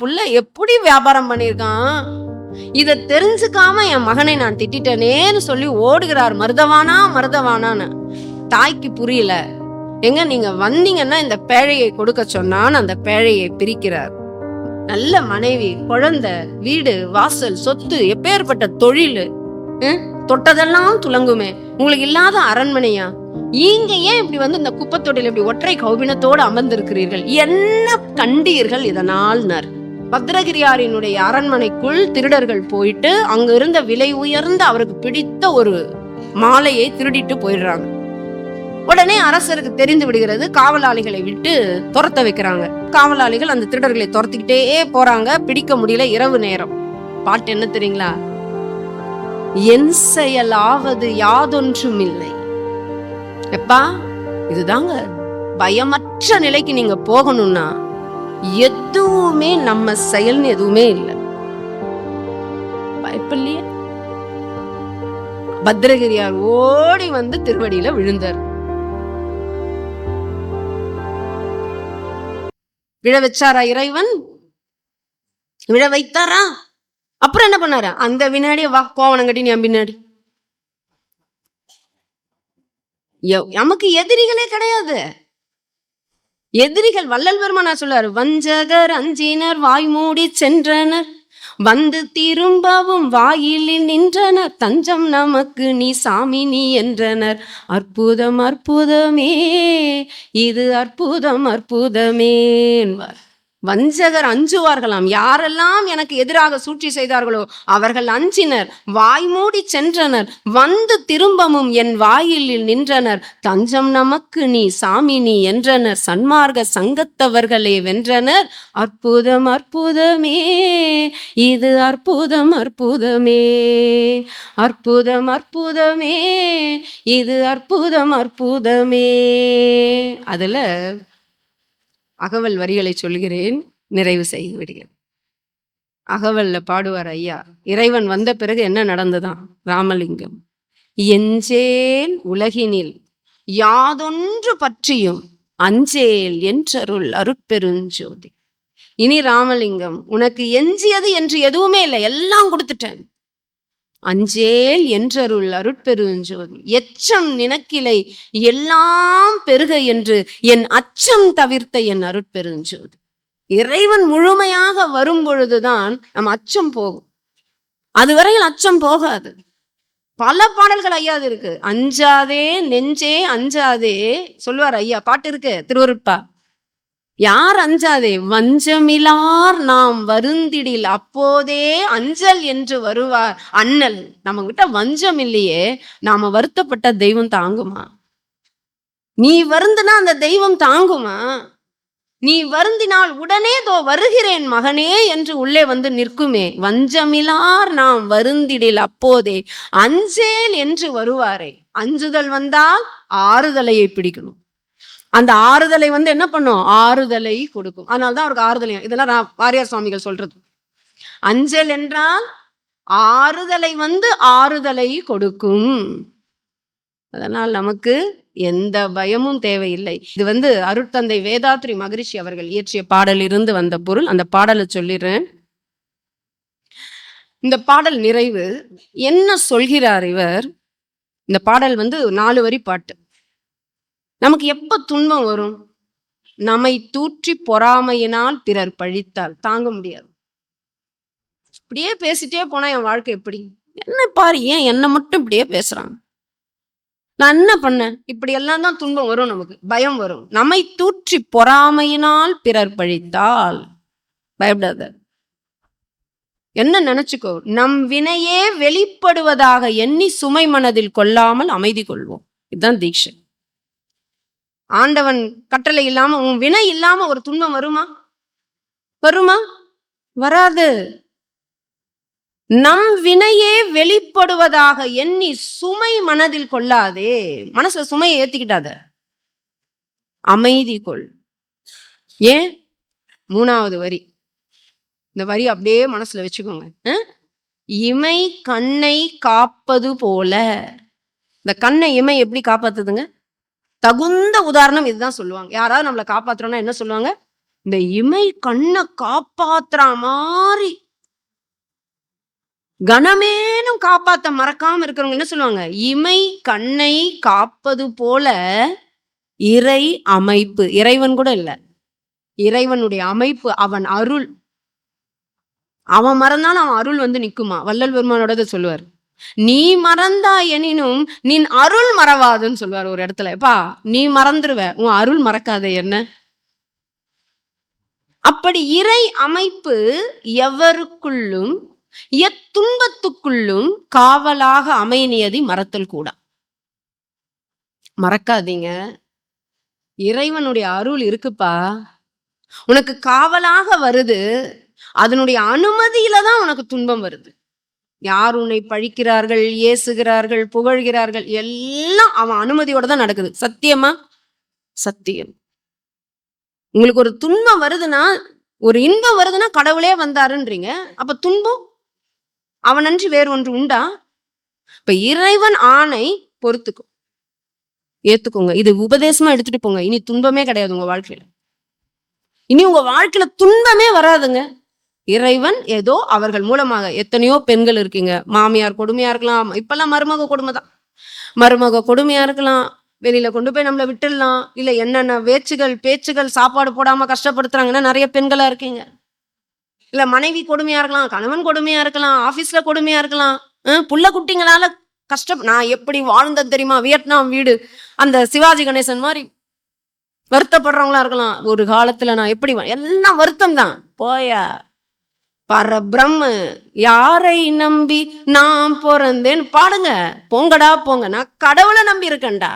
புள்ள எப்படி வியாபாரம் பண்ணியிருக்கான், இத தெரிஞ்சுக்காம என் மகனை நான் திட்டிட்டேனேன்னு சொல்லி ஓடுகிறார். மருதவானா மருதவானான்னு. தாய்க்கு புரியல. எங்க நீங்க வந்தீங்கன்னா இந்த பேழையை கொடுக்க சொன்னான்னு அந்த பேழையை பிரிக்கிறார். நல்ல மனைவி, குழந்தை, வீடு, வாசல், சொத்து, எப்பேற்பட்ட தொழில், தொட்டதெல்லாம் துலங்குமே. உங்களுக்கு இல்லாத அரண்மனையா? நீங்க ஏன் இப்படி வந்து இந்த குப்பத்தொட்டில் இப்படி ஒற்றை கௌபினத்தோடு அமர்ந்திருக்கிறீர்கள்? என்ன கண்டீர்கள் இதனால்? பத்ரகிரியாரினுடைய அரண்மனைக்குள் திருடர்கள் போயிட்டு அங்க இருந்த விலை உயர்ந்த அவருக்கு பிடித்த ஒரு மாலையை திருடிட்டு போயிடுறாங்க. உடனே அரசருக்கு தெரிந்து விடுகிறது. காவலாளிகளை விட்டு துரத்த வைக்கிறாங்க. காவலாளிகள் அந்த திருடர்களை துரத்திக்கிட்டே போறாங்க. பிடிக்க முடியல. இரவு நேரம். பாட்டு என்ன தெரியுங்களா? என் செயலாவது யாதொன்றும் இல்லை. எப்பா, இதுதாங்க பயமற்ற நிலைக்கு நீங்க போகணும்னா எதுவுமே நம்ம செயல்னு எதுவுமே இல்லை. பயப்பில்லையே. பத்ரகிரியார் ஓடி வந்து திருவடியில விழுந்தார். விழ வச்சாரா இறைவன்? விழ வைத்தாரா? அப்புறம் என்ன பண்ணாரா? அந்த வினாடியே வா கோவணம் கட்டி நீ பின்னாடி. நமக்கு எதிரிகளே கிடையாது. எதிரிகள் வள்ளல் பெருமானார் சொல்றாரு, வஞ்சகர் அஞ்சினர் வாய் மூடி சென்றனர், வந்து திரும்பவும் வாயிலில் நின்றனர், தஞ்சம் நமக்கு நீ சாமி நீ என்றனர். அற்புதம் அற்புதமே, இது அற்புதம் அற்புதமே என்பார். வஞ்சகர் அஞ்சுவார்களாம். யாரெல்லாம் எனக்கு எதிராக சூழ்ச்சி செய்தார்களோ அவர்கள் அஞ்சினர், வாய் மூடி சென்றனர், வந்து திரும்பவும் என் வாயிலில் நின்றனர், தஞ்சம் நமக்கு நீ சாமி நீ என்றனர், சன்மார்க்க சங்கத்தவர்களே வென்றனர். அற்புதம் அற்புதமே, இது அற்புதம் அற்புதமே, அற்புதம் அற்புதமே, இது அற்புதம் அற்புதமே. அதுல அகவல் வரிகளை சொல்கிறேன், நிறைவு செய்து விடுகிறேன். அகவல்ல பாடுவார் ஐயா, இறைவன் வந்த பிறகு என்ன நடந்ததான்? ராமலிங்கம், எஞ்சேல் உலகினில் யாதொன்று பற்றியும் அஞ்சேல் என்றருள் அருட்பெருஞ்சோதி. இனி ராமலிங்கம், உனக்கு எஞ்சியது என்று எதுவுமே இல்லை, எல்லாம் கொடுத்துட்டேன். அஞ்சேல் என்றருள் அருட்பெருஞ்சோதி. எச்சம் நினக்கிலை எல்லாம் பெருக என்று என் அச்சம் தவிர்த்த என் அருட்பெருஞ்சோதி. இறைவன் முழுமையாக வரும் பொழுதுதான் நம்ம அச்சம் போகும். அதுவரையில் அச்சம் போகாது. பல பாடல்கள் ஐயா இருக்கு. அஞ்சாதே நெஞ்சே அஞ்சாதே சொல்லுவார் ஐயா. பாட்டு இருக்கு திருவருட்பா. யார் அஞ்சாதே? வஞ்சமிலார் நாம் வருந்திடில் அப்போதே அஞ்சல் என்று வருவார் அண்ணல். நம்ம கிட்ட வஞ்சம் இல்லையே, நாம வருத்தப்பட்ட தெய்வம் தாங்குமா? நீ வருந்தினா அந்த தெய்வம் தாங்குமா? நீ வருந்தினால் உடனே தோ வருகிறேன் மகனே என்று உள்ளே வந்து நிற்குமே. வஞ்சமிலார் நாம் வருந்திடில் அப்போதே அஞ்சேல் என்று வருவாரே. அஞ்சுதல் வந்தால் ஆறுதலையை பிடிக்கணும். அந்த ஆறுதலை வந்து என்ன பண்ணும்? ஆறுதலை கொடுக்கும். அதனால்தான் அவருக்கு ஆறுதலை. இதெல்லாம் வாரியார் சுவாமிகள் சொல்றது. அஞ்சல் என்றால் ஆறுதலை வந்து ஆறுதலை கொடுக்கும். அதனால் நமக்கு எந்த பயமும் தேவையில்லை. இது வந்து அருட்தந்தை வேதாத்ரி மகரிஷி அவர்கள் இயற்றிய பாடலிருந்து வந்த பொருள். அந்த பாடலை சொல்லிடுறேன். இந்த பாடல் நிறைவு என்ன சொல்கிறார் இவர்? இந்த பாடல் வந்து 4 வரி பாட்டு. நமக்கு எப்ப துன்பம் வரும்? நம்மை தூற்றி பொறாமையினால் பிறர் பழித்தால் தாங்க முடியாது. இப்படியே பேசிட்டே போனா என் வாழ்க்கை எப்படி? என்ன பாரு, ஏன் என்னை மட்டும் இப்படியே பேசுறாங்க? நான் என்ன பண்ணேன்? இப்படி எல்லாம் தான் துன்பம் வரும். நமக்கு பயம் வரும். நம்மை தூற்றி பொறாமையினால் பிறர் பழித்தால் பயப்படாத. என்ன நினைச்சுக்கோ, நம் வினையே வெளிப்படுவதாக எண்ணி சுமை மனதில் கொள்ளாமல் அமைதி கொள்வோம். இதுதான் தீட்சை. ஆண்டவன் கட்டளை இல்லாம, உன் வினை இல்லாம ஒரு துன்பம் வருமா? வருமா? வராது. நம் வினையே வெளிப்படுவதாக எண்ணி சுமை மனதில் கொள்ளாதே. மனசுல சுமையை ஏத்திக்கிட்டாத, அமைதி கொள். ஏன்? 3வது வரி. இந்த வரி அப்படியே மனசுல வச்சுக்கோங்க. இமை கண்ணை காப்பது போல. இந்த கண்ணை இமை எப்படி காப்பாத்துதுங்க? தகுந்த உதாரணம் இதுதான் சொல்லுவாங்க. யாராவது நம்மளை காப்பாத்துறோம்னா என்ன சொல்லுவாங்க? இந்த இமை கண்ணை காப்பாத்துற மாதிரி கனமேனும் காப்பாத்த மறக்காம இருக்கிறவங்க என்ன சொல்லுவாங்க? இமை கண்ணை காப்பது போல இறை அமைப்பு. இறைவன் கூட இல்ல, இறைவனுடைய அமைப்பு, அவன் அருள். அவன் மறந்தாலும் அவன் அருள் வந்து நிக்குமா? வள்ளல் பெருமானோட சொல்லுவார், நீ மறந்தா எனினும் நின் அருள் மறவாதுன்னு சொல்லுவார் ஒரு இடத்துல. எப்பா நீ மறந்துருவ, உன் அருள் மறக்காத என்ன. அப்படி இறை அமைப்பு எவருக்குள்ளும் எத்துன்பத்துக்குள்ளும் காவலாக அமைநியதி மறத்தல் கூட. மறக்காதீங்க, இறைவனுடைய அருள் இருக்குப்பா, உனக்கு காவலாக வருது. அதனுடைய அனுமதியில தான் உனக்கு துன்பம் வருது. யார் உன்னை பழிக்கிறார்கள், ஏசுகிறார்கள், புகழ்கிறார்கள், எல்லாம் அவன் அனுமதியோட தான் நடக்குது. சத்தியமா? சத்தியம். உங்களுக்கு ஒரு துன்பம் வருதுன்னா, ஒரு இன்பம் வருதுன்னா கடவுளே வந்தாருன்றீங்க. அப்ப துன்பம் அவனன்றி வேறு ஒன்று உண்டா? இப்ப இறைவன் ஆணை பொறுத்துக்கும், ஏத்துக்கோங்க. இது உபதேசமா எடுத்துட்டு போங்க. இனி துன்பமே கிடையாது உங்க வாழ்க்கையில. இனி உங்க வாழ்க்கையில துன்பமே வராதுங்க. இறைவன் ஏதோ அவர்கள் மூலமாக, எத்தனையோ பெண்கள் இருக்கீங்க, மாமியார் கொடுமையா இருக்கலாம், இப்பெல்லாம் மருமக கொடுமை தான், மருமக கொடுமையா இருக்கலாம், வெளியில கொண்டு போய் நம்மளை விட்டுடலாம், இல்ல என்னென்ன பேச்சுகள் சாப்பாடு போடாம கஷ்டப்படுத்துறாங்கன்னா நிறைய பெண்களா இருக்கீங்க. இல்ல மனைவி கொடுமையா இருக்கலாம், கணவன் கொடுமையா இருக்கலாம், ஆபீஸ்ல கொடுமையா இருக்கலாம், புள்ள குட்டிங்களால கஷ்டம். நான் எப்படி வாழ்ந்தது தெரியுமா, வியட்நாம் வீடு, அந்த சிவாஜி கணேசன் மாதிரி வருத்தப்படுறவங்களா இருக்கலாம். ஒரு காலத்துல நான் எப்படி, எல்லாம் வருத்தம் தான். போயா பரபிரம்ம யாரை நம்பி நான் பிறந்தேன் பாடுங்க, போங்கடா போங்க, நான் கடவுளை நம்பி இருக்கேன்டா.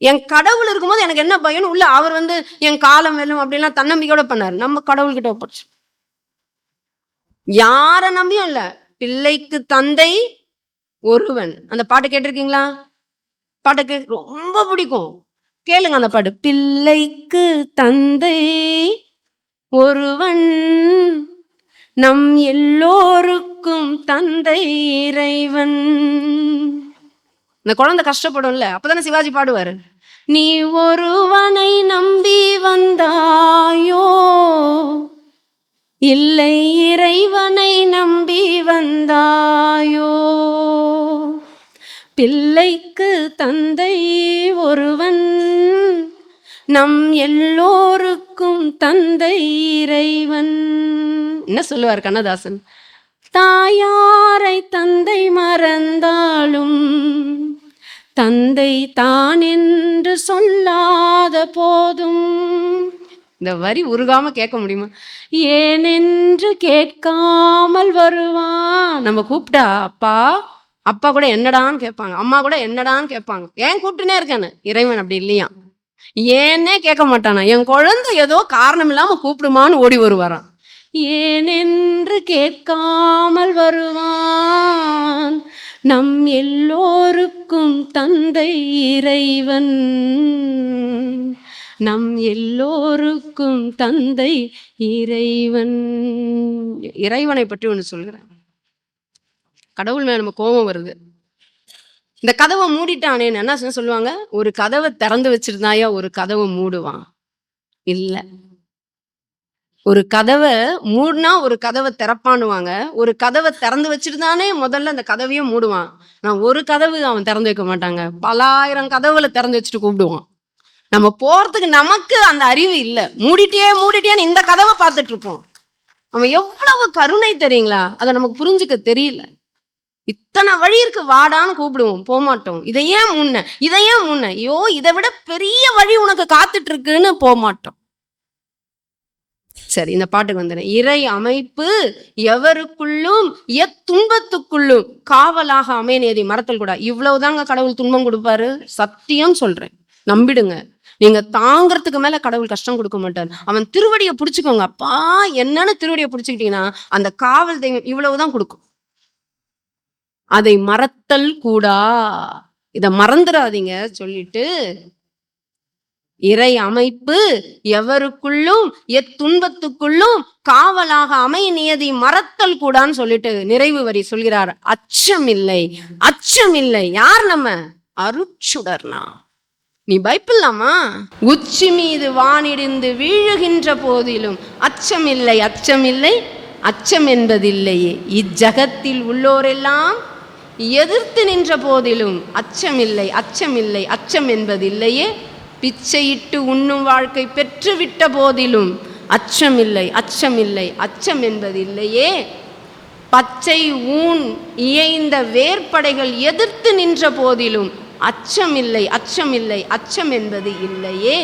என் கடவுள் இருக்கும்போது எனக்கு என்ன பயன் உள்ள. அவர் வந்து என் காலம் வெல்லும் அப்படின்லாம் தன்னம்பிக்கையோட பண்ணாரு. நம்ம கடவுள்கிட்ட ஒப்படைச்சு யார நம்பியும் இல்ல. பிள்ளைக்கு தந்தை ஒருவன், அந்த பாட்டு கேட்டிருக்கீங்களா? பாட்டுக்கு ரொம்ப பிடிக்கும், கேளுங்க அந்த பாட்டு. பிள்ளைக்கு தந்தை ஒருவன், நம் எல்லோருக்கும் தந்தை இறைவன். இந்த குழந்தை கஷ்டப்படும்ல, அப்பதானே சிவாஜி பாடுவாரு, நீ ஒருவனை நம்பி வந்தாயோ, இல்லை இறைவனை நம்பி வந்தாயோ. பிள்ளைக்கு தந்தை ஒருவன், நம் எல்லோருக்கும் தந்தை இறைவன். என்ன சொல்லுவார் கண்ணதாசன்? தாயாரை தந்தை மறந்தாலும் தந்தை தான் என்று சொல்லாத போதும். இந்த வரி உருகாம கேட்க முடியுமா? ஏனென்று கேட்காமல் வருவான். நம்ம கூப்பிட்டா அப்பா அப்பா கூட என்னடான்னு கேட்பாங்க, அம்மா கூட என்னடான்னு கேட்பாங்க. ஏன் கூப்பிட்டுனே இருக்கேன்னு. இறைவன் அப்படி இல்லையா, ஏன்னே கேட்க மாட்டானா. என் குழந்தை ஏதோ காரணம் இல்லாம கூப்பிடுமான்னு ஓடி வருவாராம். ஏனென்று கேட்காமல் வருவான், நம் எல்லோருக்கும் தந்தை இறைவன், நம் எல்லோருக்கும் தந்தை இறைவன். இறைவனை பற்றி ஒன்று சொல்கிறேன். கடவுள் மேல நம்ம கோபம் வருது, இந்த கதவை மூடிட்டானேன்னு என்ன சொல்லுவாங்க? ஒரு கதவை திறந்து வச்சிருந்தாயா ஒரு கதவை மூடுவான்? இல்ல, ஒரு கதவை மூடினா ஒரு கதவை திறப்பானுவாங்க. ஒரு கதவை திறந்து வச்சிருந்தானே முதல்ல அந்த கதவையும் மூடுவான். நான் ஒரு கதவு அவன் திறந்து வைக்க மாட்டாங்க, பலாயிரம் கதவுல திறந்து வச்சுட்டு கூப்பிடுவான். நம்ம போறதுக்கு நமக்கு அந்த அறிவு இல்லை. மூடிட்டேன்னு இந்த கதவை பார்த்துட்டு இருப்போம். அவன் எவ்வளவு கருணை தெரியுங்களா, அதை நமக்கு புரிஞ்சுக்க தெரியல. இத்தனை வழி இருக்கு, வாடான்னு கூப்பிடுவோம், போகமாட்டோம். இதையே முன்ன ஐயோ இதை விட பெரிய வழி உனக்கு காத்துட்டு இருக்குன்னு போகமாட்டோம். சரி, இந்த பாட்டுக்கு வந்துடுறேன். இறை அமைப்பு எவருக்குள்ளும் எத்துன்பத்துக்குள்ளும் காவலாக அமைநேதி மறத்தல் கூட. இவ்வளவுதாங்க கடவுள் துன்பம் கொடுப்பாரு. சத்தியம் சொல்றேன், நம்பிடுங்க. நீங்க தாங்கிறதுக்கு மேல கடவுள் கஷ்டம் கொடுக்க மாட்டார். அவன் திருவடியை பிடிச்சுக்கோங்க. அப்பா என்னன்னு திருவடியை பிடிச்சுக்கிட்டீங்கன்னா அந்த காவல் தெய்வம் இவ்வளவுதான் கொடுக்கும். அதை மறத்தல் கூடா. இத மறந்துடாதீங்க சொல்லிட்டு, இறை அமைப்பு எவருக்குள்ளும் எத்துன்பத்துக்குள்ளும் காவலாக அமை நியதி மறத்தல் கூடான்னு சொல்லிட்டு நிறைவு வரி சொல்கிறார். அச்சம் இல்லை. யார்? நம்ம அருட்சுடர்னா. நீ பயப்படலாமா? உச்சி மீது வானிடிந்து வீழுகின்ற போதிலும் அச்சமில்லை, அச்சமில்லை, அச்சம் என்பதில்லையே. இச்சகத்தில் உள்ளோரெல்லாம் எதிர்த்து நின்ற போதிலும் அச்சமில்லை, அச்சமில்லை, அச்சம் என்பதில்லையே. பிச்சையிட்டு உண்ணும் வாழ்க்கை பெற்றுவிட்ட போதிலும் அச்சமில்லை, அச்சமில்லை, அச்சம் என்பதில்லையே. பச்சை ஊன் இயைந்த வேர்படைகள் எதிர்த்து நின்ற போதிலும் அச்சமில்லை, அச்சமில்லை, அச்சம் என்பது இல்லையே.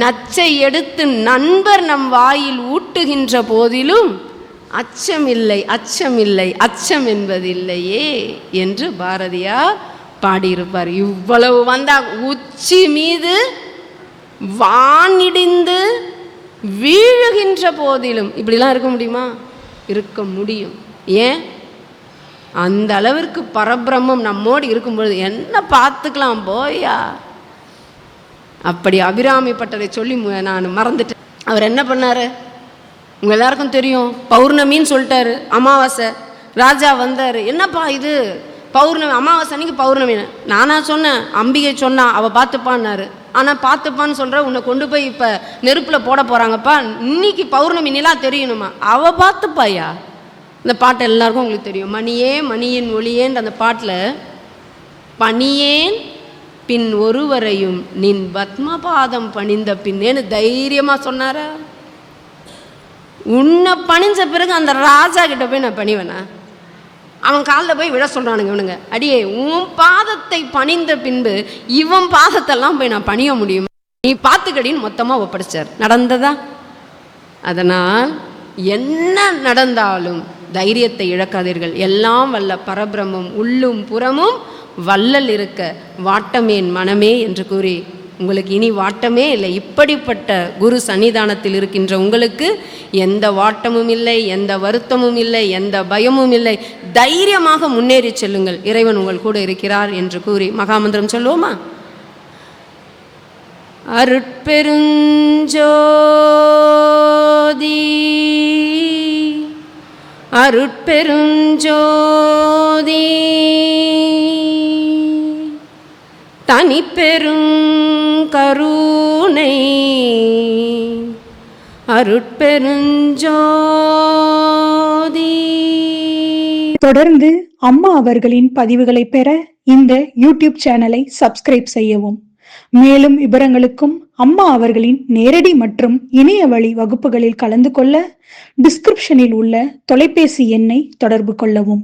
நச்சை எடுத்து நண்பர் நம் வாயில் ஊட்டுகின்ற போதிலும் அச்சமில்லை, அச்சமில்லை, அச்சம் என்பதில்லையே என்று பாரதியார் பாடியிருப்பார். இவ்வளவு வந்தா உச்சி மீது வானிடிந்து வீழுகின்ற போதிலும் இப்படிலாம் இருக்க முடியுமா? இருக்க முடியும். ஏன்? அந்த அளவிற்கு பரபிரம்மம் நம்மோடு இருக்கும்பொழுது என்ன பார்த்துக்கலாம் போயா. அப்படி அபிராமிப்பட்டதை சொல்லி நான் மறந்துட்டேன். அவர் என்ன பண்ணார் உங்கள் எல்லாருக்கும் தெரியும். பௌர்ணமின்னு சொல்லிட்டாரு, அமாவாசை. ராஜா வந்தார், என்னப்பா இது பௌர்ணமி, அமாவாசை அன்னைக்கு பௌர்ணமி. நானா சொன்னேன், அம்பிகை சொன்னா, அவள் பார்த்துப்பான்னாரு. ஆனால் பார்த்துப்பான்னு சொல்கிற உன்னை கொண்டு போய் இப்போ நெருப்பில் போட போகிறாங்கப்பா, இன்னைக்கு பௌர்ணமி நிலா தெரியணுமா? அவள் பார்த்துப்பாயா. இந்த பாட்டு எல்லாருக்கும் உங்களுக்கு தெரியும். மணியே மணியின் ஒளியேன்ற அந்த பாட்டில் பணியேன் பின் ஒருவரையும் நின் பத்மபாதம் பணிந்த பின்னேன்னு தைரியமாக சொன்னார. உன்னை பணிஞ்ச பிறகு அந்த ராஜா கிட்ட போய் நான் பணிவேனா? அவன் காலில் போய் விழ சொல்கிறானுங்க இவனுங்க. அடியே, உன் பாதத்தை பணிந்த பின்பு இவன் பாதத்தெல்லாம் போய் நான் பணிய முடியுமா? நீ பார்த்துக்கடின்னு மொத்தமாக ஒப்படைச்சார். நடந்ததா? அதனால் என்ன நடந்தாலும் தைரியத்தை இழக்காதீர்கள். எல்லாம் வல்ல பரபிரமும் உள்ளும் புறமும் வள்ளல் இருக்க வாட்டமேன் மனமே என்று கூறி, உங்களுக்கு இனி வாட்டமே இல்லை. இப்படிப்பட்ட குரு சன்னிதானத்தில் இருக்கின்ற உங்களுக்கு எந்த வாட்டமும் இல்லை, எந்த வருத்தமும் இல்லை, எந்த பயமும் இல்லை. தைரியமாக முன்னேறி செல்லுங்கள். இறைவன் உங்கள் கூட இருக்கிறார் என்று கூறி மகாமந்திரம் சொல்லுவோமா? அருட்பெருஞ்சோதி அருட்பெருஞ்சோதி தனிப்பெரும் கருணை அருட்பெருஞ்சோதி. தொடர்ந்து அம்மா அவர்களின் பதிவுகளை பெற இந்த யூடியூப் சேனலை சப்ஸ்கிரைப் செய்யவும். மேலும் விவரங்களுக்கும் அம்மா அவர்களின் நேரடி மற்றும் இணைய வழி வகுப்புகளில் கலந்து கொள்ள டிஸ்கிரிப்ஷனில் உள்ள தொலைபேசி எண்ணை தொடர்பு கொள்ளவும்.